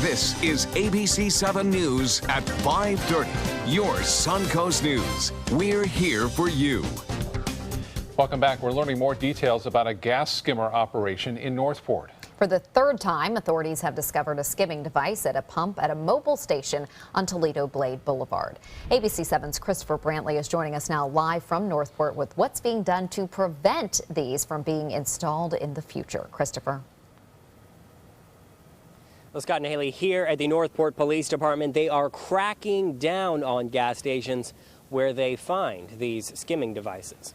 This is ABC7 News at 5:30. Your Suncoast News. We're here for you. Welcome back. We're learning more details about a gas skimmer operation in Northport. For the third time, authorities have discovered a skimming device at a pump at a Mobil station on Toledo Blade Boulevard. ABC7's Christopher Brantley is joining us now live from Northport with what's being done to prevent these from being installed in the future. Christopher. Well, Scott and Haley, here at the Northport Police Department, they are cracking down on gas stations where they find these skimming devices.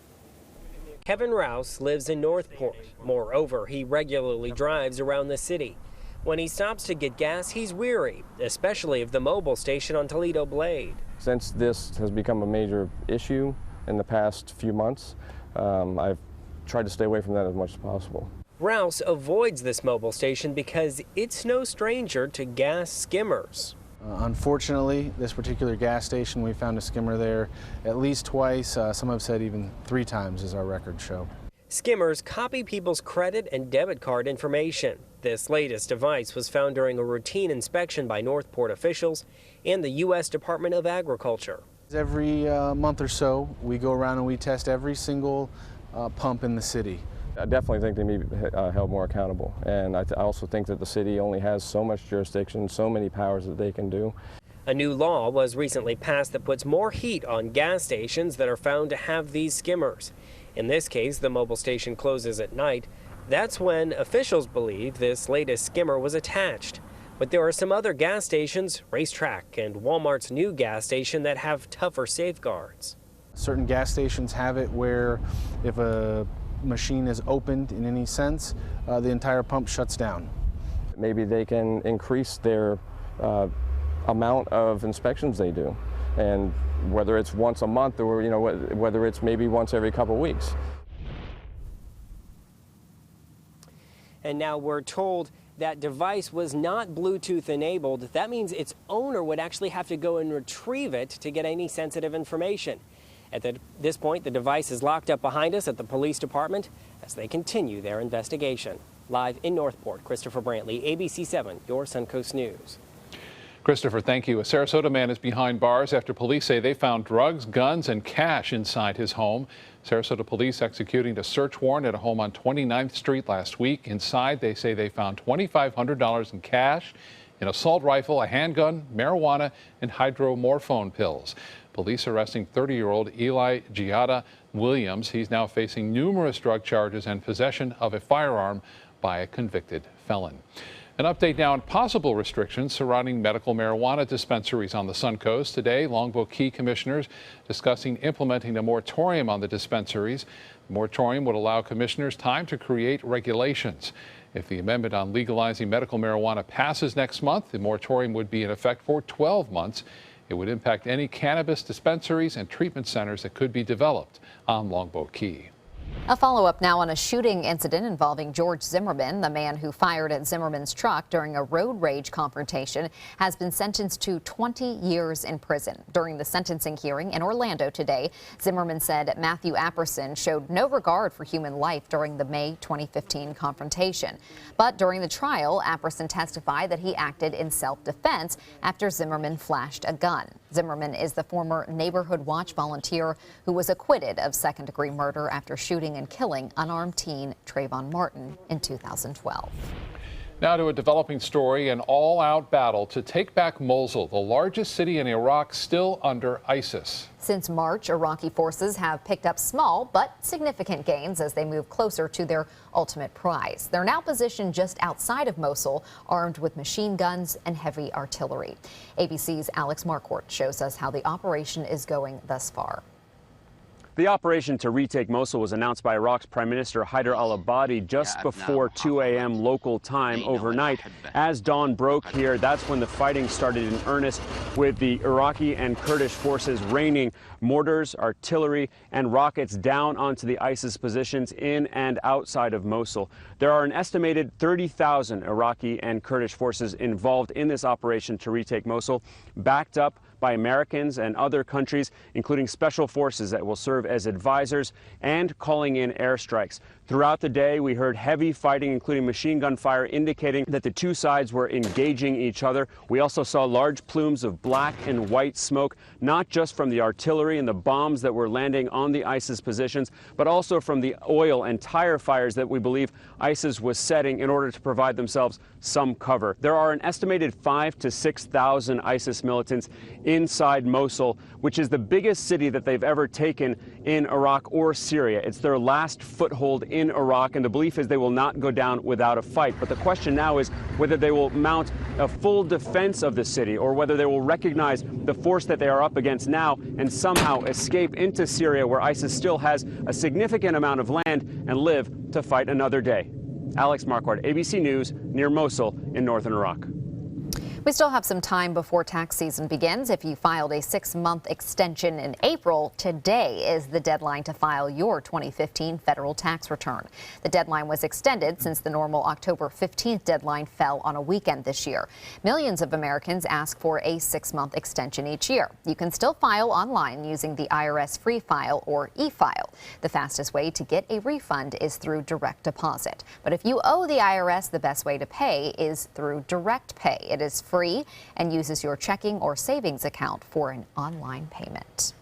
Kevin Rouse lives in Northport. Moreover, he regularly drives around the city. When he stops to get gas, he's weary, especially of the Mobil station on Toledo Blade. Since this has become a major issue in the past few months, I've tried to stay away from that as much as possible. Rouse avoids this Mobil station because it's no stranger to gas skimmers. Unfortunately, this particular gas station, we found a skimmer there at least twice. Some have said even 3 times, as our records show. Skimmers copy people's credit and debit card information. This latest device was found during a routine inspection by Northport officials and the U.S. Department of Agriculture. Every month or so, we go around and we test every single pump in the city. I definitely think they need to be held more accountable, and I also think that the city only has so much jurisdiction, so many powers that they can do. A new law was recently passed that puts more heat on gas stations that are found to have these skimmers. In this case, the Mobil station closes at night. That's when officials believe this latest skimmer was attached. But there are some other gas stations, Racetrack and Walmart's new gas station, that have tougher safeguards. Certain gas stations have it where if a machine is opened in any sense, the entire pump shuts down. Maybe they can increase their amount of inspections they do, and whether it's once a month or whether it's maybe once every couple of weeks. And now we're told that device was not Bluetooth enabled. That means its owner would actually have to go and retrieve it to get any sensitive information. At this point, the device is locked up behind us at the police department as they continue their investigation. Live in Northport, Christopher Brantley, ABC7, your Suncoast News. Christopher, thank you. A Sarasota man is behind bars after police say they found drugs, guns, and cash inside his home. Sarasota police executing a search warrant at a home on 29th Street last week. Inside, they say they found $2,500 in cash, an assault rifle, a handgun, marijuana, and hydromorphone pills. Police arresting 30-year-old Eli Giada Williams. He's now facing numerous drug charges and possession of a firearm by a convicted felon. An update now on possible restrictions surrounding medical marijuana dispensaries on the Suncoast. Today, Longboat Key commissioners discussing implementing a moratorium on the dispensaries. The moratorium would allow commissioners time to create regulations. If the amendment on legalizing medical marijuana passes next month, the moratorium would be in effect for 12 months. It would impact any cannabis dispensaries and treatment centers that could be developed on Longboat Key. A follow-up now on a shooting incident involving George Zimmerman. The man who fired at Zimmerman's truck during a road rage confrontation has been sentenced to 20 years in prison. During the sentencing hearing in Orlando today, Zimmerman said Matthew Apperson showed no regard for human life during the May 2015 confrontation. But during the trial, Apperson testified that he acted in self-defense after Zimmerman flashed a gun. Zimmerman is the former Neighborhood Watch volunteer who was acquitted of second-degree murder after shooting and killing unarmed teen Trayvon Martin in 2012. Now to a developing story, an all-out battle to take back Mosul, the largest city in Iraq still under ISIS. Since March, Iraqi forces have picked up small but significant gains as they move closer to their ultimate prize. They're now positioned just outside of Mosul, armed with machine guns and heavy artillery. ABC's Alex Marquardt shows us how the operation is going thus far. The operation to retake Mosul was announced by Iraq's Prime Minister Haider al-Abadi just before 2 a.m. local time overnight. As dawn broke here, that's when the fighting started in earnest, with the Iraqi and Kurdish forces raining mortars, artillery, and rockets down onto the ISIS positions in and outside of Mosul. There are an estimated 30,000 Iraqi and Kurdish forces involved in this operation to retake Mosul, backed up by Americans and other countries, including special forces that will serve as advisors and calling in airstrikes. Throughout the day, we heard heavy fighting, including machine gun fire, indicating that the two sides were engaging each other. We also saw large plumes of black and white smoke, not just from the artillery and the bombs that were landing on the ISIS positions, but also from the oil and tire fires that we believe ISIS was setting in order to provide themselves some cover. There are an estimated 5,000 to 6,000 ISIS militants inside Mosul, which is the biggest city that they've ever taken in Iraq or Syria. It's their last foothold in Iraq, and the belief is they will not go down without a fight. But the question now is whether they will mount a full defense of the city or whether they will recognize the force that they are up against now and somehow escape into Syria, where ISIS still has a significant amount of land, and live to fight another day. Alex Marquardt, ABC News, near Mosul in northern Iraq. We still have some time before tax season begins. If you filed a 6-month extension in April, today is the deadline to file your 2015 federal tax return. The deadline was extended since the normal October 15th deadline fell on a weekend this year. Millions of Americans ask for a 6-month extension each year. You can still file online using the IRS Free File or e-file. The fastest way to get a refund is through direct deposit. But if you owe the IRS, the best way to pay is through direct pay. It is free and uses your checking or savings account for an online payment.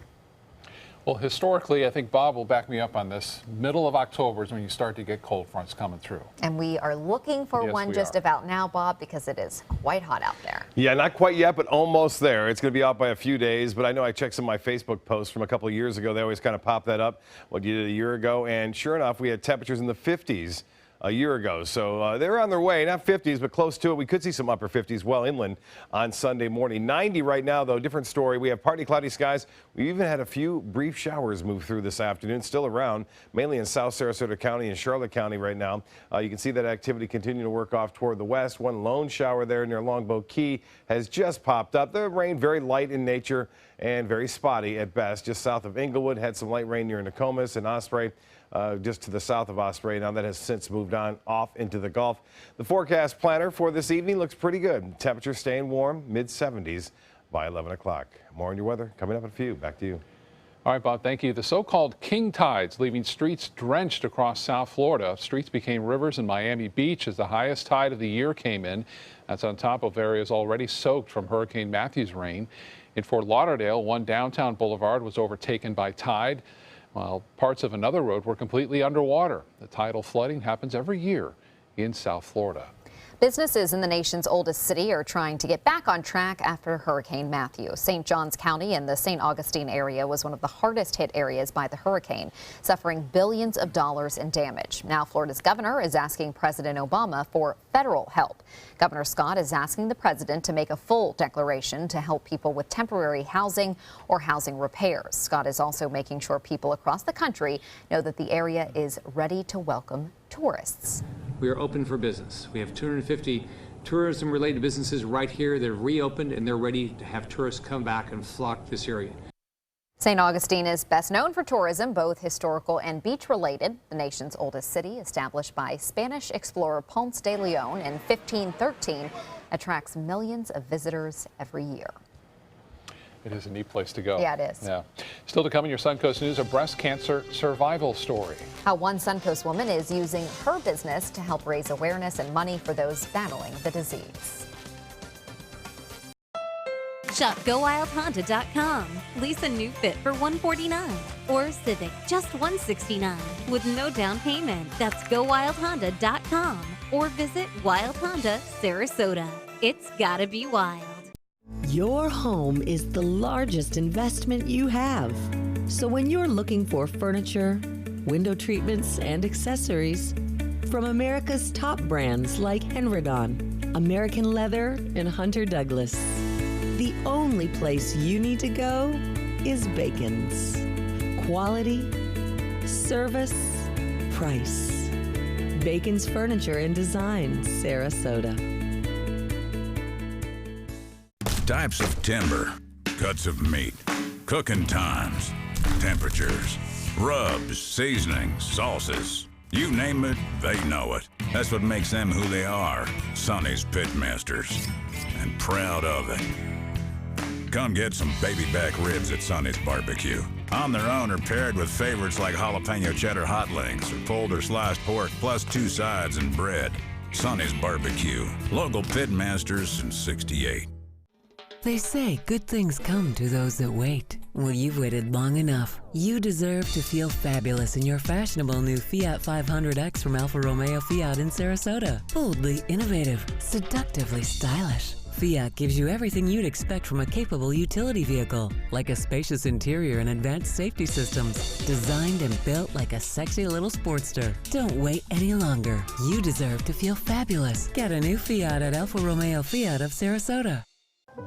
Well, historically, I think Bob will back me up on this. Middle of October is when you start to get cold fronts coming through. And we are looking for one just about now, Bob, because it is quite hot out there. Yeah, not quite yet, but almost there. It's going to be out by a few days, but I know I checked some of my Facebook posts from a couple of years ago. They always kind of pop that up, what you did a year ago, and sure enough, we had temperatures in the 50s. A year ago. So they're on their way, not 50s, but close to it. We could see some upper 50s well inland on Sunday morning. 90 right now, though, different story. We have partly cloudy skies. We even had a few brief showers move through this afternoon, still around, mainly in South Sarasota County and Charlotte County right now. You can see that activity continue to work off toward the west. One lone shower there near Longboat Key has just popped up. The rain very light in nature and very spotty at best. Just south of Inglewood, had some light rain near Nokomis and Osprey. Just to the south of Osprey. Now that has since moved on off into the Gulf. The forecast planner for this evening looks pretty good. Temperature staying warm, mid-70s by 11 o'clock. More on your weather coming up in a few. Back to you. All right, Bob, thank you. The so-called king tides leaving streets drenched across South Florida. Streets became rivers in Miami Beach as the highest tide of the year came in. That's on top of areas already soaked from Hurricane Matthew's rain. In Fort Lauderdale, one downtown boulevard was overtaken by tide, while parts of another road were completely underwater. The tidal flooding happens every year in South Florida. Businesses in the nation's oldest city are trying to get back on track after Hurricane Matthew. St. Johns County and the St. Augustine area was one of the hardest hit areas by the hurricane, suffering billions of dollars in damage. Now Florida's governor is asking President Obama for federal help. Governor Scott is asking the president to make a full declaration to help people with temporary housing or housing repairs. Scott is also making sure people across the country know that the area is ready to welcome tourists. We are open for business. We have 250 tourism-related businesses right here. They're reopened and they're ready to have tourists come back and flock this area. St. Augustine is best known for tourism, both historical and beach-related. The nation's oldest city, established by Spanish explorer Ponce de Leon in 1513, attracts millions of visitors every year. It is a neat place to go. Yeah, it is. Yeah. Still to come in your Suncoast News, a breast cancer survival story. How one Suncoast woman is using her business to help raise awareness and money for those battling the disease. Shop GoWildHonda.com. Lease a new Fit for $149 or Civic just $169 with no down payment. That's GoWildHonda.com or visit Wild Honda Sarasota. It's gotta be wild. Your home is the largest investment you have. So when you're looking for furniture, window treatments, and accessories from America's top brands like Henrigon, American Leather, and Hunter Douglas, the only place you need to go is Bacon's. Quality, service, price. Bacon's Furniture and Design, Sarasota. Types of timber, cuts of meat, cooking times, temperatures, rubs, seasonings, sauces. You name it, they know it. That's what makes them who they are, Sonny's Pitmasters. And proud of it. come get some baby back ribs at Sonny's Barbecue. On their own or paired with favorites like jalapeno cheddar hot links or pulled or sliced pork plus 2 sides and bread. Sonny's Barbecue. Local pit masters since '68. They say good things come to those that wait. Well, you've waited long enough. You deserve to feel fabulous in your fashionable new Fiat 500X from Alfa Romeo Fiat in Sarasota. Boldly innovative, seductively stylish. Fiat gives you everything you'd expect from a capable utility vehicle, like a spacious interior and advanced safety systems, designed and built like a sexy little sportster. Don't wait any longer. You deserve to feel fabulous. Get a new Fiat at Alfa Romeo Fiat of Sarasota.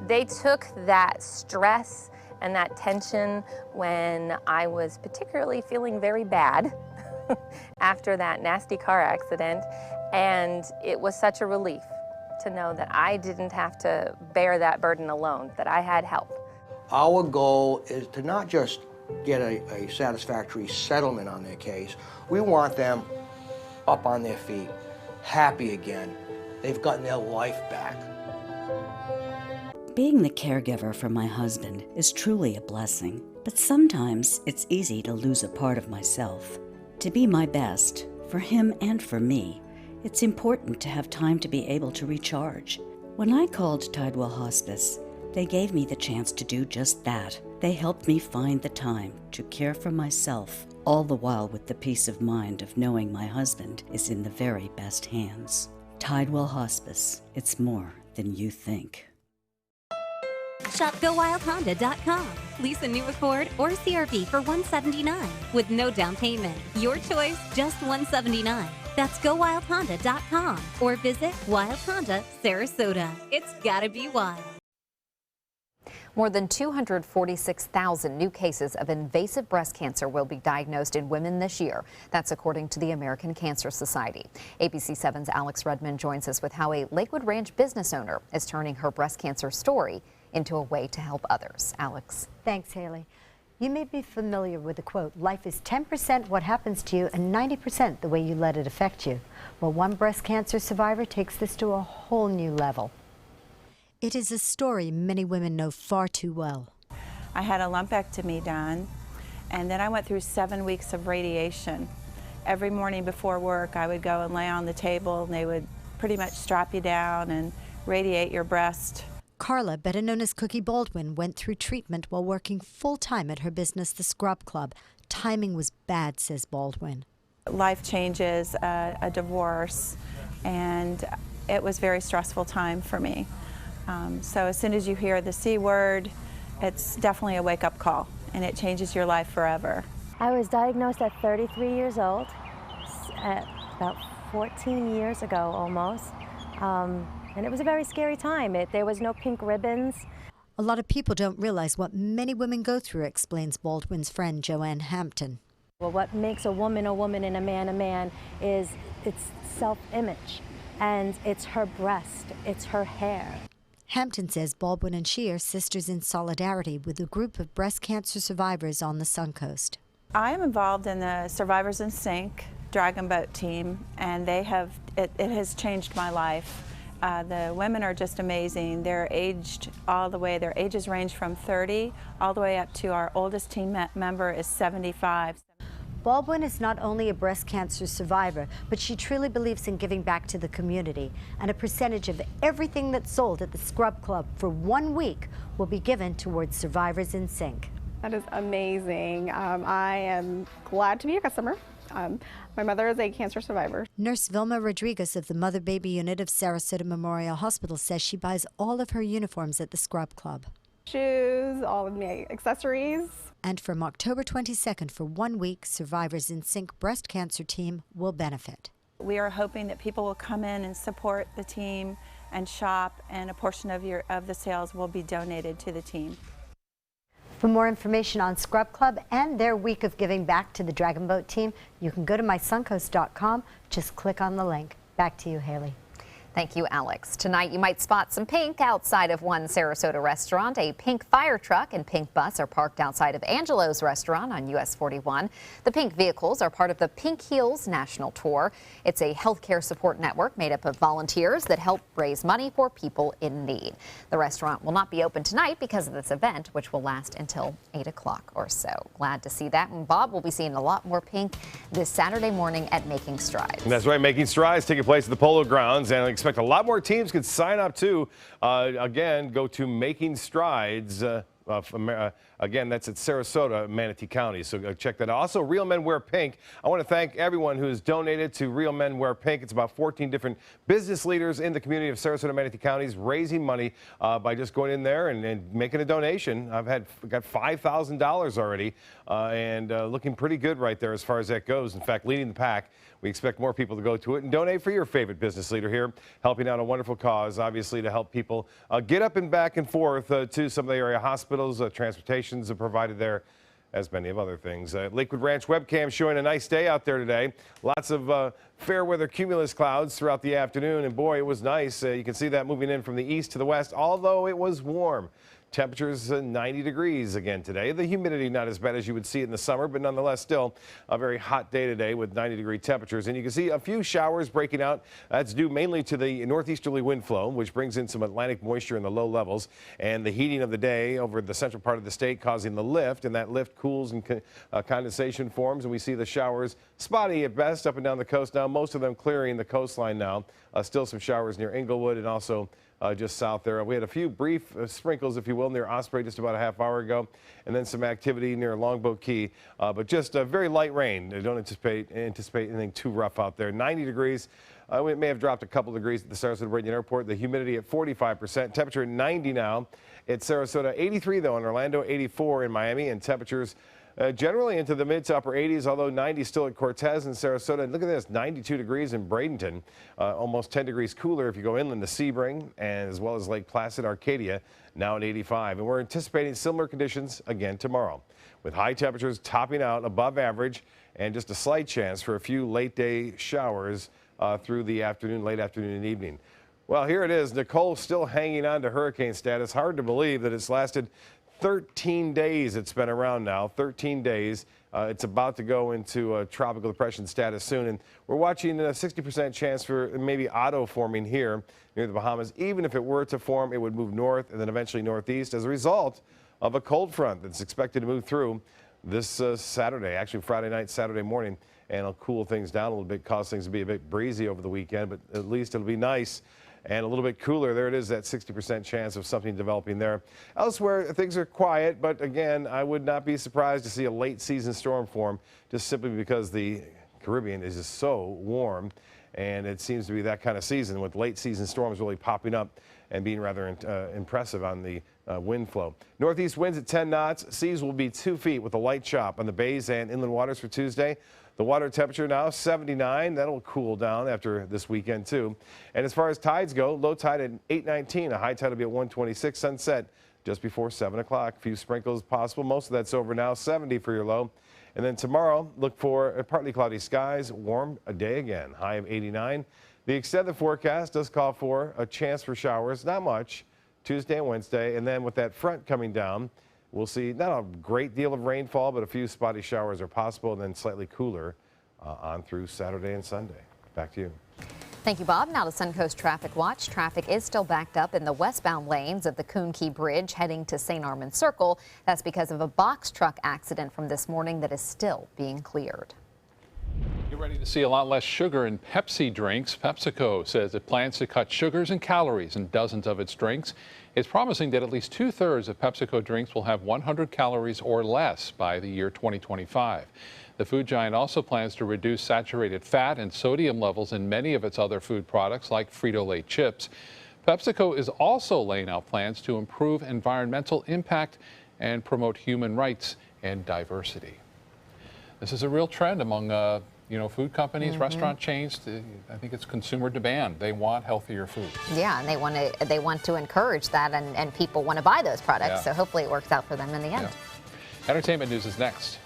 They took that stress and that tension when I was particularly feeling very bad after that nasty car accident, and it was such a relief to know that I didn't have to bear that burden alone, that I had help. Our goal is to not just get a satisfactory settlement on their case. We want them up on their feet, happy again. They've gotten their life back. Being the caregiver for my husband is truly a blessing, but sometimes it's easy to lose a part of myself. To be my best, for him and for me, it's important to have time to be able to recharge. When I called Tidewell Hospice, they gave me the chance to do just that. They helped me find the time to care for myself, all the while with the peace of mind of knowing my husband is in the very best hands. Tidewell Hospice, it's more than you think. Shop GoWildHonda.com. Lease a new Accord or CR-V for $179 with no down payment. Your choice, just $179. That's GoWildHonda.com or visit Wild Honda Sarasota. It's gotta be wild. More than 246,000 new cases of invasive breast cancer will be diagnosed in women this year. That's according to the American Cancer Society. ABC7's Alex Redmond joins us with how a Lakewood Ranch business owner is turning her breast cancer story into a way to help others. Alex. Thanks, Haley. You may be familiar with the quote, life is 10% what happens to you and 90% the way you let it affect you. Well, one breast cancer survivor takes this to a whole new level. It is a story many women know far too well. I had a lumpectomy done, and then I went through 7 weeks of radiation. Every morning before work, I would go and lay on the table, and they would pretty much strap you down and radiate your breast. Carla, better known as Cookie Baldwin, went through treatment while working full-time at her business, the Scrub Club. Timing was bad, says Baldwin. Life changes, a divorce, and it was a very stressful time for me. So as soon as you hear the C word, it's definitely a wake-up call, and it changes your life forever. I was diagnosed at 33 years old, about 14 years ago almost. And it was a very scary time. There was no pink ribbons. A lot of people don't realize what many women go through, explains Baldwin's friend Joanne Hampton. Well, what makes a woman and a man is its self-image, and it's her breast, it's her hair. Hampton says Baldwin and she are sisters in solidarity with a group of breast cancer survivors on the Suncoast. I am involved in the Survivors in Sync Dragon Boat team, and it has changed my life. The women are just amazing. They're aged all the way, their ages range from 30 all the way up to our oldest team member is 75. Baldwin is not only a breast cancer survivor, but she truly believes in giving back to the community. And a percentage of everything that's sold at the Scrub Club for 1 week will be given towards Survivors in Sync. That is amazing. I am glad to be a customer. My mother is a cancer survivor. Nurse Vilma Rodriguez of the Mother-Baby Unit of Sarasota Memorial Hospital says she buys all of her uniforms at the Scrub Club. Shoes, all of my accessories. And from October 22nd for 1 week, Survivors in Sync breast cancer team will benefit. We are hoping that people will come in and support the team and shop, and a portion of the sales will be donated to the team. For more information on Scrub Club and their week of giving back to the Dragon Boat team, you can go to mysuncoast.com. Just click on the link. Back to you, Haley. Thank you, Alex. Tonight, you might spot some pink outside of one Sarasota restaurant. A pink fire truck and pink bus are parked outside of Angelo's restaurant on US 41. The pink vehicles are part of the Pink Heals National Tour. It's a healthcare support network made up of volunteers that help raise money for people in need. The restaurant will not be open tonight because of this event, which will last until 8 o'clock or so. Glad to see that. And Bob will be seeing a lot more pink this Saturday morning at Making Strides. That's right, Making Strides taking place at the Polo Grounds, and I expect a lot more teams could sign up too. Again, go to Making Strides. Again, that's at Sarasota, Manatee County. So check that out. Also, Real Men Wear Pink. I want to thank everyone who has donated to Real Men Wear Pink. It's about 14 different business leaders in the community of Sarasota, Manatee counties raising money by just going in there and making a donation. I've got $5,000 already and looking pretty good right there as far as that goes. In fact, leading the pack. We expect more people to go to it and donate for your favorite business leader here, helping out a wonderful cause, obviously, to help people get up and back and forth to some of the area hospitals. Transportations are provided there, as many of other things. Lakewood Ranch webcam showing a nice day out there today. Lots of fair weather cumulus clouds throughout the afternoon, and boy, it was nice. You can see that moving in from the east to the west, although it was warm. Temperatures 90 degrees again today. The humidity not as bad as you would see it in the summer, but nonetheless still a very hot day today with 90-degree temperatures. And you can see a few showers breaking out. That's due mainly to the northeasterly wind flow, which brings in some Atlantic moisture in the low levels, and the heating of the day over the central part of the state causing the lift, and that lift cools and condensation forms, and we see the showers spotty at best up and down the coast now, most of them clearing the coastline now. Still some showers near Inglewood and also just south there. We had a few brief sprinkles, if you will, near Osprey just about a half hour ago, and then some activity near Longboat Key, but just very light rain. Don't anticipate anything too rough out there. 90 degrees. We may have dropped a couple degrees at the Sarasota Bradenton Airport. The humidity at 45%. Temperature 90 now. At Sarasota, 83 though in Orlando, 84 in Miami, and temperatures generally into the mid to upper 80s, although 90 still at Cortez and Sarasota. And look at this, 92 degrees in Bradenton, almost 10 degrees cooler if you go inland to Sebring, and as well as Lake Placid, Arcadia, now at 85. And we're anticipating similar conditions again tomorrow, with high temperatures topping out above average and just a slight chance for a few late day showers through the afternoon, late afternoon and evening. Well, here it is. Nicole still hanging on to hurricane status. Hard to believe that it's lasted 13 days. It's been around now, 13 days. It's about to go into a tropical depression status soon, and we're watching a 60% chance for maybe auto forming here near the Bahamas. Even if it were to form, it would move north and then eventually northeast as a result of a cold front that's expected to move through this Saturday, actually Friday night, Saturday morning, and it'll cool things down a little bit, cause things to be a bit breezy over the weekend, but at least it'll be nice and a little bit cooler. There it is, that 60% chance of something developing there. Elsewhere, things are quiet, but again, I would not be surprised to see a late season storm form, just simply because the Caribbean is just so warm, and it seems to be that kind of season with late season storms really popping up and being rather impressive on the wind flow. Northeast winds at 10 knots. Seas will be 2 feet with a light chop on the bays and inland waters for Tuesday. The water temperature now 79. That'll cool down after this weekend too. And as far as tides go, low tide at 8:19. A high tide will be at 1:26. Sunset just before 7 o'clock. A few sprinkles possible. Most of that's over now. 70 for your low. And then tomorrow, look for partly cloudy skies. Warm a day again. High of 89. The extended forecast does call for a chance for showers. Not much. Tuesday and Wednesday. And then with that front coming down, we'll see not a great deal of rainfall, but a few spotty showers are possible, and then slightly cooler on through Saturday and Sunday. Back to you. Thank you, Bob. Now to Suncoast Traffic Watch. Traffic is still backed up in the westbound lanes of the Coon Key Bridge heading to St. Armand Circle. That's because of a box truck accident from this morning that is still being cleared. Get ready to see a lot less sugar in Pepsi drinks. PepsiCo says it plans to cut sugars and calories in dozens of its drinks. It's promising that at least 2/3 of PepsiCo drinks will have 100 calories or less by the year 2025. The food giant also plans to reduce saturated fat and sodium levels in many of its other food products like Frito-Lay chips. PepsiCo is also laying out plans to improve environmental impact and promote human rights and diversity. This is a real trend among food companies, restaurant chains. I think it's consumer demand. They want healthier food. Yeah, and they want to encourage that, and people want to buy those products. Yeah. So hopefully it works out for them in the end. Yeah. Entertainment news is next.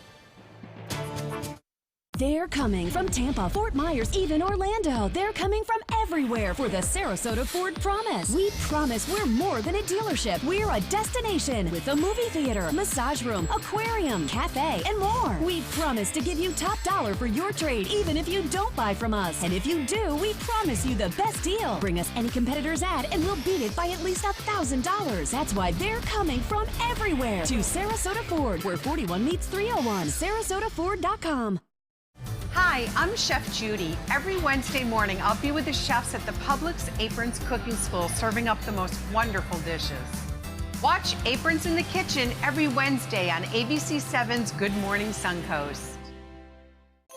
They're coming from Tampa, Fort Myers, even Orlando. They're coming from everywhere for the Sarasota Ford Promise. We promise we're more than a dealership. We're a destination with a movie theater, massage room, aquarium, cafe, and more. We promise to give you top dollar for your trade, even if you don't buy from us. And if you do, we promise you the best deal. Bring us any competitor's ad and we'll beat it by at least $1,000. That's why they're coming from everywhere to Sarasota Ford, where 41 meets 301. SarasotaFord.com. Hi, I'm Chef Judy. Every Wednesday morning, I'll be with the chefs at the Publix Aprons Cooking School serving up the most wonderful dishes. Watch Aprons in the Kitchen every Wednesday on ABC7's Good Morning Suncoast.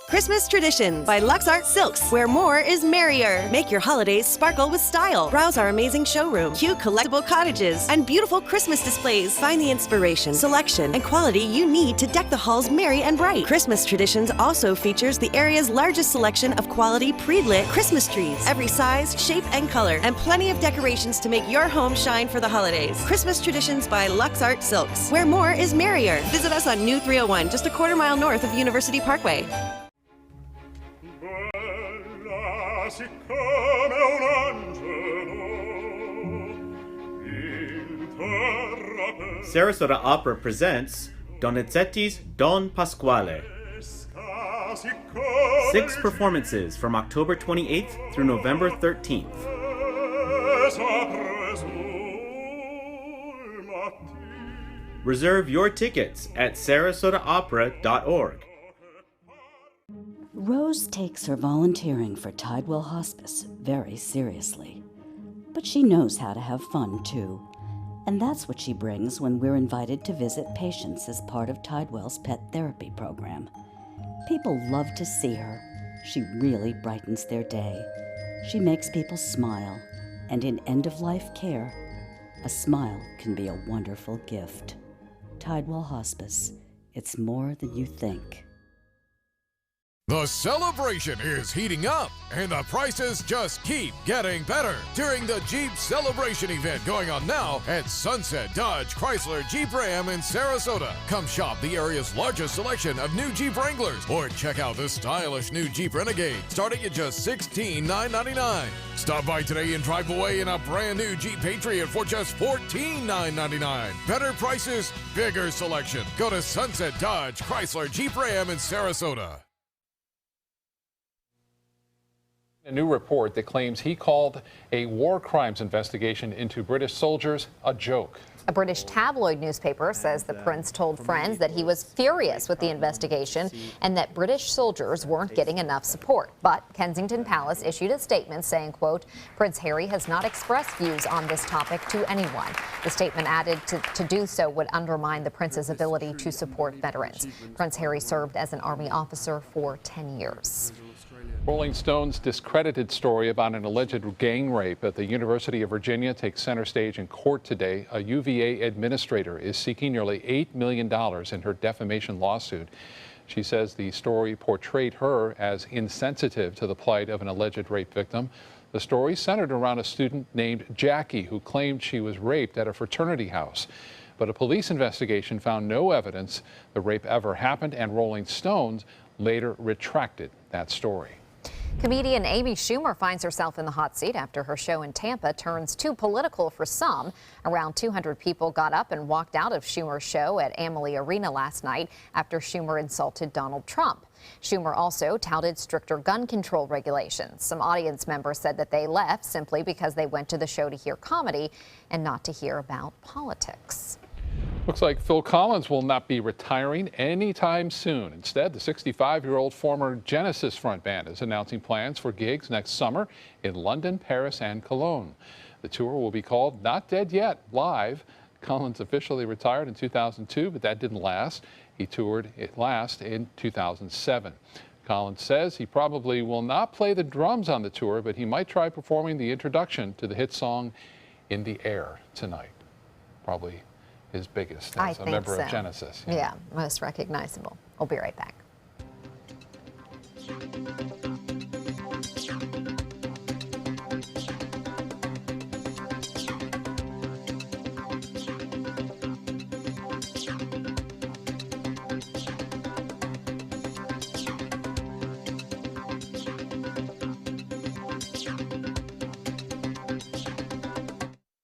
Christmas Traditions by LuxArt Silks, where more is merrier. Make your holidays sparkle with style. Browse our amazing showroom, cute collectible cottages, and beautiful Christmas displays. Find the inspiration, selection, and quality you need to deck the halls merry and bright. Christmas Traditions also features the area's largest selection of quality pre-lit Christmas trees, every size, shape, and color, and plenty of decorations to make your home shine for the holidays. Christmas Traditions by LuxArt Silks, where more is merrier. Visit us on New 301, just a quarter mile north of University Parkway. Sarasota Opera presents Donizetti's Don Pasquale. 6 performances from October 28th through November 13th. Reserve your tickets at sarasotaopera.org. Rose takes her volunteering for Tidewell Hospice very seriously. But she knows how to have fun, too. And that's what she brings when we're invited to visit patients as part of Tidewell's pet therapy program. People love to see her. She really brightens their day. She makes people smile. And in end-of-life care, a smile can be a wonderful gift. Tidewell Hospice. It's more than you think. The celebration is heating up, and the prices just keep getting better during the Jeep Celebration event going on now at Sunset Dodge Chrysler Jeep Ram in Sarasota. Come shop the area's largest selection of new Jeep Wranglers, or check out the stylish new Jeep Renegade starting at just $16,999. Stop by today and drive away in a brand new Jeep Patriot for just $14,999. Better prices, bigger selection. Go to Sunset Dodge Chrysler Jeep Ram in Sarasota. A new report that claims he called a war crimes investigation into British soldiers a joke. A British tabloid newspaper says the prince told friends that he was furious with the investigation and that British soldiers weren't getting enough support. But Kensington Palace issued a statement saying, quote, Prince Harry has not expressed views on this topic to anyone. The statement added to do so would undermine the prince's ability to support veterans. Prince Harry served as an army officer for 10 years. Rolling Stone's discredited story about an alleged gang rape at the University of Virginia takes center stage in court today. A UVA administrator is seeking nearly $8 million in her defamation lawsuit. She says the story portrayed her as insensitive to the plight of an alleged rape victim. The story centered around a student named Jackie who claimed she was raped at a fraternity house. But a police investigation found no evidence the rape ever happened, and Rolling Stone later retracted that story. Comedian Amy Schumer finds herself in the hot seat after her show in Tampa turns too political for some. Around 200 people got up and walked out of Schumer's show at Amalie Arena last night after Schumer insulted Donald Trump. Schumer also touted stricter gun control regulations. Some audience members said that they left simply because they went to the show to hear comedy and not to hear about politics. Looks like Phil Collins will not be retiring anytime soon. Instead, the 65-year-old former Genesis frontman is announcing plans for gigs next summer in London, Paris, and Cologne. The tour will be called Not Dead Yet Live. Collins officially retired in 2002, but that didn't last. He toured it last in 2007. Collins says he probably will not play the drums on the tour, but he might try performing the introduction to the hit song In the Air tonight. Probably his biggest as a member of Genesis. Yeah, most recognizable. We'll be right back.